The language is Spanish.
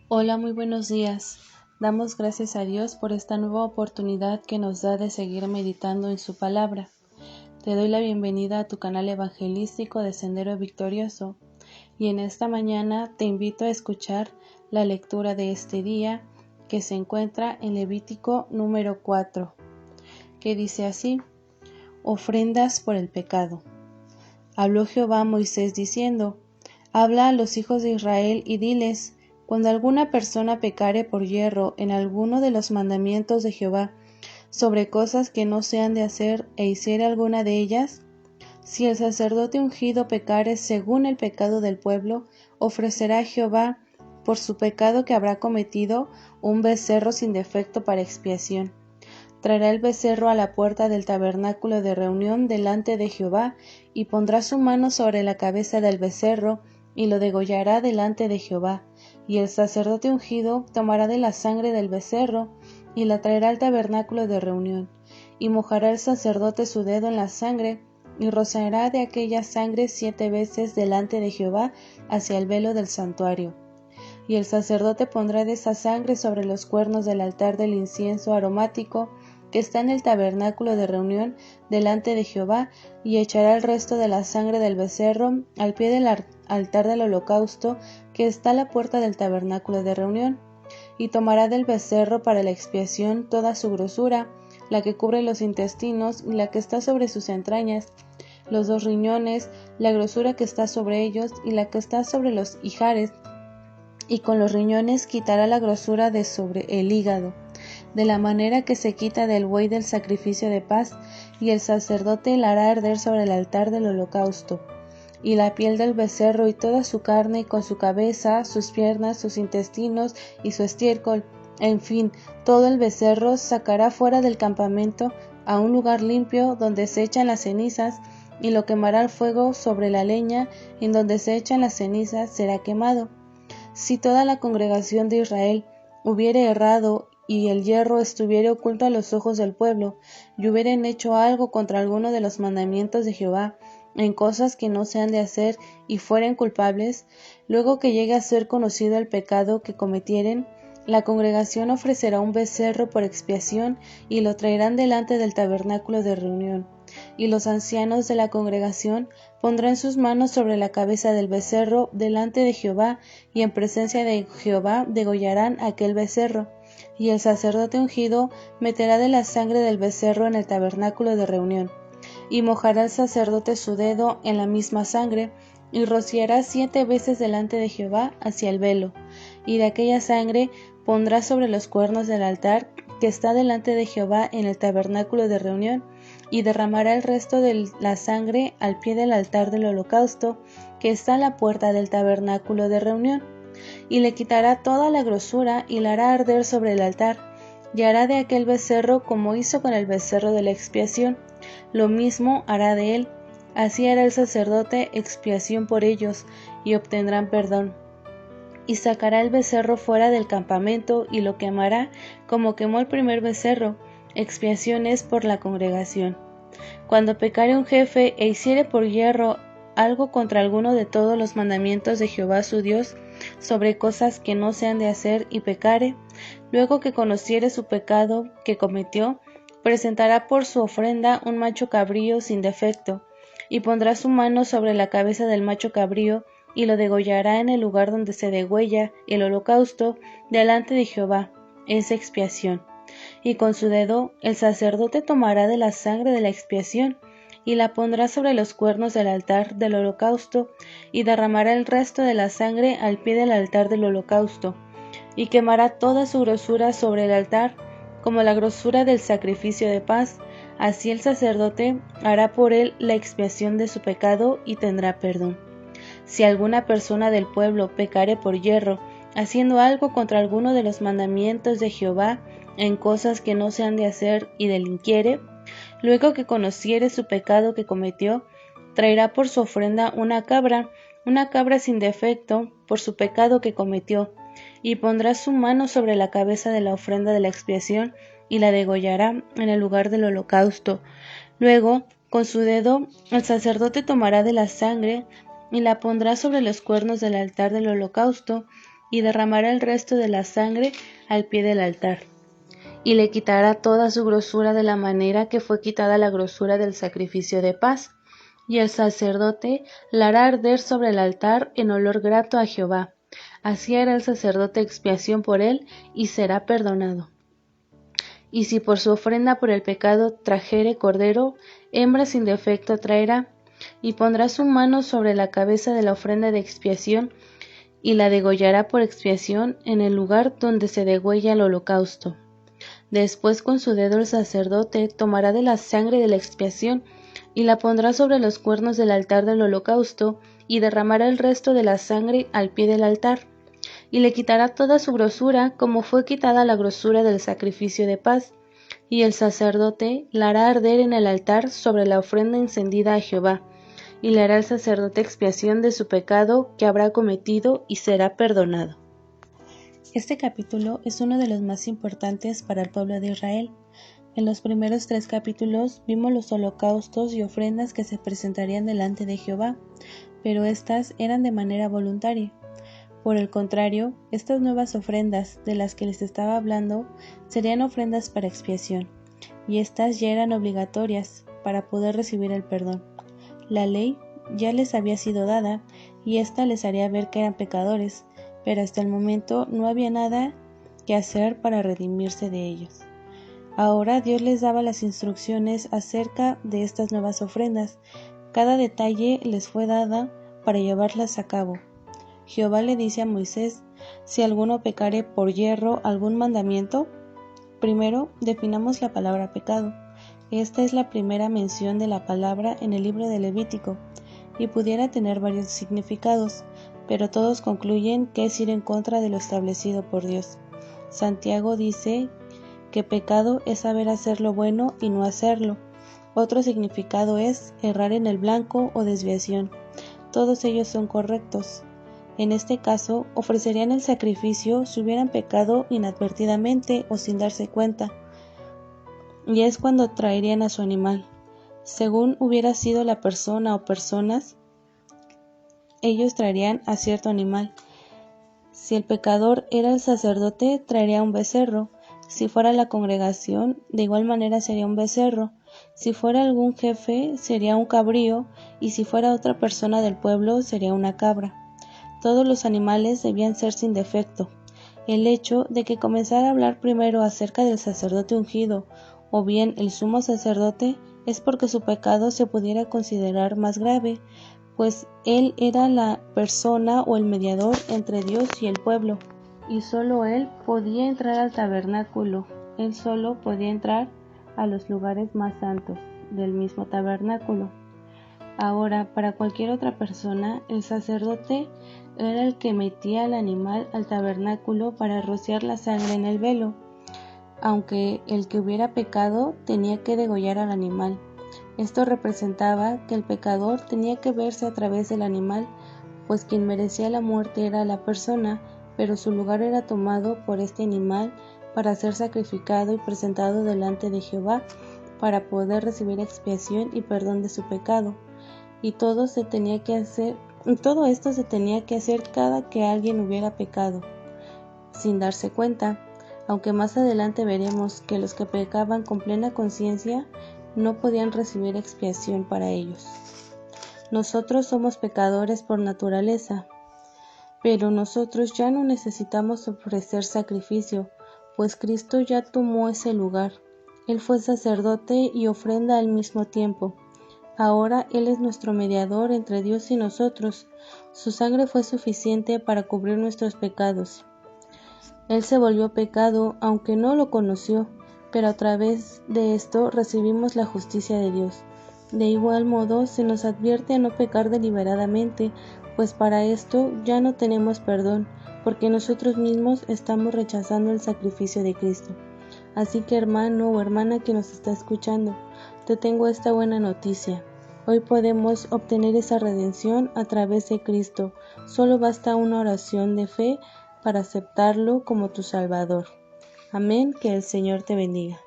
Hola, muy buenos días. Damos gracias a Dios por esta nueva oportunidad que nos da de seguir meditando en su palabra. Te doy la bienvenida a tu canal evangelístico de Sendero Victorioso y en esta mañana te invito a escuchar la lectura de este día que se encuentra en Levítico número 4, que dice así: Ofrendas por el pecado. Habló Jehová a Moisés diciendo: Habla a los hijos de Israel y diles: Cuando alguna persona pecare por yerro en alguno de los mandamientos de Jehová, sobre cosas que no se han de hacer, e hiciere alguna de ellas, si el sacerdote ungido pecare según el pecado del pueblo, ofrecerá a Jehová, por su pecado que habrá cometido, un becerro sin defecto para expiación. Traerá el becerro a la puerta del tabernáculo de reunión delante de Jehová, y pondrá su mano sobre la cabeza del becerro, y lo degollará delante de Jehová. Y el sacerdote ungido tomará de la sangre del becerro, y la traerá al tabernáculo de reunión. Y mojará el sacerdote su dedo en la sangre, y rociará de aquella sangre 7 veces delante de Jehová hacia el velo del santuario. Y el sacerdote pondrá de esa sangre sobre los cuernos del altar del incienso aromático, que está en el tabernáculo de reunión delante de Jehová, y echará el resto de la sangre del becerro al pie del altar del holocausto, que está a la puerta del tabernáculo de reunión. Y tomará del becerro para la expiación toda su grosura, la que cubre los intestinos y la que está sobre sus entrañas, los 2 riñones, la grosura que está sobre ellos y la que está sobre los ijares, y con los riñones quitará la grosura de sobre el hígado, de la manera que se quita del buey del sacrificio de paz, y el sacerdote la hará arder sobre el altar del holocausto. Y la piel del becerro y toda su carne, con su cabeza, sus piernas, sus intestinos y su estiércol, en fin, todo el becerro sacará fuera del campamento a un lugar limpio donde se echan las cenizas, y lo quemará al fuego sobre la leña, en donde se echan las cenizas será quemado. Si toda la congregación de Israel hubiere errado, y el yerro estuviere oculto a los ojos del pueblo, y hubieren hecho algo contra alguno de los mandamientos de Jehová, en cosas que no se han de hacer, y fueren culpables, luego que llegue a ser conocido el pecado que cometieren, la congregación ofrecerá un becerro por expiación, y lo traerán delante del tabernáculo de reunión. Y los ancianos de la congregación pondrán sus manos sobre la cabeza del becerro delante de Jehová, y en presencia de Jehová degollarán aquel becerro. Y el sacerdote ungido meterá de la sangre del becerro en el tabernáculo de reunión, y mojará el sacerdote su dedo en la misma sangre, y rociará 7 veces delante de Jehová hacia el velo, y de aquella sangre pondrá sobre los cuernos del altar que está delante de Jehová en el tabernáculo de reunión, y derramará el resto de la sangre al pie del altar del holocausto, que está a la puerta del tabernáculo de reunión. Y le quitará toda la grosura, y la hará arder sobre el altar, y hará de aquel becerro como hizo con el becerro de la expiación, lo mismo hará de él. Así hará el sacerdote expiación por ellos, y obtendrán perdón. Y sacará el becerro fuera del campamento, y lo quemará como quemó el primer becerro. Expiación es por la congregación. Cuando pecare un jefe e hiciere por yerro algo contra alguno de todos los mandamientos de Jehová su Dios, sobre cosas que no se han de hacer, y pecare, luego que conociere su pecado que cometió, presentará por su ofrenda un macho cabrío sin defecto, y pondrá su mano sobre la cabeza del macho cabrío, y lo degollará en el lugar donde se degüella el holocausto delante de Jehová. Es expiación. Y con su dedo el sacerdote tomará de la sangre de la expiación, y la pondrá sobre los cuernos del altar del holocausto, y derramará el resto de la sangre al pie del altar del holocausto, y quemará toda su grosura sobre el altar, como la grosura del sacrificio de paz. Así el sacerdote hará por él la expiación de su pecado, y tendrá perdón. Si alguna persona del pueblo pecare por yerro, haciendo algo contra alguno de los mandamientos de Jehová, en cosas que no se han de hacer, y delinquiere, luego que conociere su pecado que cometió, traerá por su ofrenda una cabra sin defecto, por su pecado que cometió, y pondrá su mano sobre la cabeza de la ofrenda de la expiación, y la degollará en el lugar del holocausto. Luego, con su dedo, el sacerdote tomará de la sangre, y la pondrá sobre los cuernos del altar del holocausto, y derramará el resto de la sangre al pie del altar. Y le quitará toda su grosura de la manera que fue quitada la grosura del sacrificio de paz. Y el sacerdote la hará arder sobre el altar en olor grato a Jehová. Así hará el sacerdote expiación por él, y será perdonado. Y si por su ofrenda por el pecado trajere cordero, hembra sin defecto traerá, y pondrá su mano sobre la cabeza de la ofrenda de expiación, y la degollará por expiación en el lugar donde se degüella el holocausto. Después con su dedo el sacerdote tomará de la sangre de la expiación, y la pondrá sobre los cuernos del altar del holocausto, y derramará el resto de la sangre al pie del altar, y le quitará toda su grosura, como fue quitada la grosura del sacrificio de paz, y el sacerdote la hará arder en el altar sobre la ofrenda encendida a Jehová, y le hará el sacerdote expiación de su pecado que habrá cometido, y será perdonado. Este capítulo es uno de los más importantes para el pueblo de Israel. En los primeros 3 capítulos vimos los holocaustos y ofrendas que se presentarían delante de Jehová, pero estas eran de manera voluntaria. Por el contrario, estas nuevas ofrendas de las que les estaba hablando serían ofrendas para expiación, y estas ya eran obligatorias para poder recibir el perdón. La ley ya les había sido dada, y ésta les haría ver que eran pecadores, pero hasta el momento no había nada que hacer para redimirse de ellos. Ahora Dios les daba las instrucciones acerca de estas nuevas ofrendas. Cada detalle les fue dada para llevarlas a cabo. Jehová le dice a Moisés, si alguno pecare por yerro algún mandamiento. Primero, definamos la palabra pecado. Esta es la primera mención de la palabra en el libro de Levítico, y pudiera tener varios significados, pero todos concluyen que es ir en contra de lo establecido por Dios. Santiago dice que pecado es saber hacer lo bueno y no hacerlo. Otro significado es errar en el blanco o desviación. Todos ellos son correctos. En este caso, ofrecerían el sacrificio si hubieran pecado inadvertidamente o sin darse cuenta, y es cuando traerían a su animal. Según hubiera sido la persona o personas, ellos traerían a cierto animal. Si el pecador era el sacerdote, traería un becerro. Si fuera la congregación, de igual manera sería un becerro. Si fuera algún jefe, sería un cabrío, y si fuera otra persona del pueblo, sería una cabra. Todos los animales debían ser sin defecto. El hecho de que comenzara a hablar primero acerca del sacerdote ungido, o bien el sumo sacerdote, es porque su pecado se pudiera considerar más grave, pues él era la persona o el mediador entre Dios y el pueblo, y solo él podía entrar al tabernáculo. Él solo podía entrar a los lugares más santos del mismo tabernáculo. Ahora, para cualquier otra persona, el sacerdote era el que metía al animal al tabernáculo para rociar la sangre en el velo, aunque el que hubiera pecado tenía que degollar al animal. Esto representaba que el pecador tenía que verse a través del animal, pues quien merecía la muerte era la persona, pero su lugar era tomado por este animal para ser sacrificado y presentado delante de Jehová para poder recibir expiación y perdón de su pecado. Y todo esto se tenía que hacer cada que alguien hubiera pecado, sin darse cuenta, aunque más adelante veremos que los que pecaban con plena conciencia no podían recibir expiación para ellos. Nosotros somos pecadores por naturaleza, pero nosotros ya no necesitamos ofrecer sacrificio, pues Cristo ya tomó ese lugar. Él fue sacerdote y ofrenda al mismo tiempo. Ahora Él es nuestro mediador entre Dios y nosotros. Su sangre fue suficiente para cubrir nuestros pecados. Él se volvió pecado, aunque no lo conoció, pero a través de esto recibimos la justicia de Dios. De igual modo, se nos advierte a no pecar deliberadamente, pues para esto ya no tenemos perdón, porque nosotros mismos estamos rechazando el sacrificio de Cristo. Así que, hermano o hermana que nos está escuchando, te tengo esta buena noticia. Hoy podemos obtener esa redención a través de Cristo. Solo basta una oración de fe para aceptarlo como tu Salvador. Amén, que el Señor te bendiga.